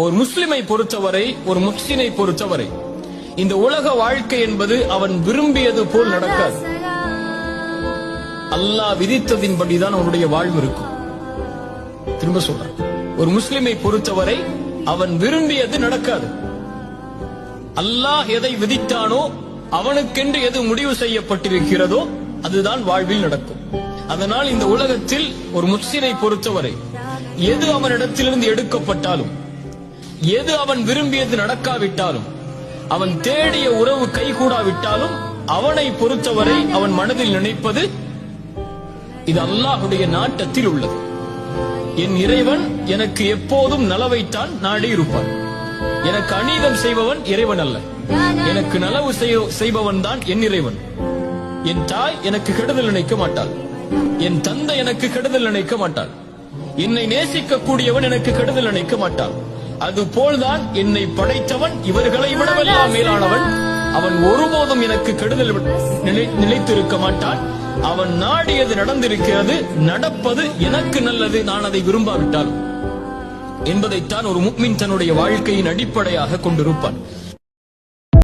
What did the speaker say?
ஒரு முஸ்லிமை பொறுத்தவரை, ஒரு முஹ்சினை பொறுத்தவரை, இந்த உலக வாழ்க்கை என்பது அவன் விரும்பியது போல் நடக்காது. அல்லாஹ் விதித்ததின்படிதான் அவனுடைய வாழ்வு இருக்கும். திரும்ப சொல்றான், ஒரு முஸ்லிமை பொறுத்தவரை அவன் விரும்பியது நடக்காது. அல்லாஹ் எதை விதித்தானோ, அவனுக்கென்று எது முடிவு செய்யப்பட்டிருக்கிறதோ அதுதான் வாழ்வில் நடக்கும். அதனால் இந்த உலகத்தில் ஒரு முஹ்சினை பொறுத்தவரை எது அவனிடத்திலிருந்து எடுக்கப்பட்டாலும், எது அவன் விரும்பியது நடக்காவிட்டாலும், அவன் தேடிய உறவு கைகூடாவிட்டாலும், அவனை பொறுத்தவரை அவன் மனதில் நினைப்பது இது அல்லாஹ்வுடைய நாட்டத்தில் உள்ளது. என் இறைவன் எனக்கு எப்போதும் நலவைத்தான் நாடி இருப்பான். எனக்கு அநீதம் செய்பவன் இறைவன் அல்ல, எனக்கு நலவு செய்பவன் தான் என் இறைவன். என் தாய் எனக்கு கெடுதல் நினைக்க மாட்டாள், என் தந்தை எனக்கு கெடுதல் நினைக்க மாட்டாள், என்னை நேசிக்க கூடியவன் எனக்கு கெடுதல் நினைக்க மாட்டான். அதுபோல்தான் என்னை படைத்தவன் இவர்களை விடவெல்லாம் மேலானவன். அவன் ஒருபோதும் எனக்கு கெடுதல் நினைத்திருக்க மாட்டான். அவன் நாடியது நடந்திருக்கிறது, நடப்பது எனக்கு நல்லது, நான் அதை விரும்பாவிட்டால் என்பதைத்தான் ஒரு முஃமின் தன்னுடைய வாழ்க்கையின் அடிப்படையாக கொண்டிருப்பான்.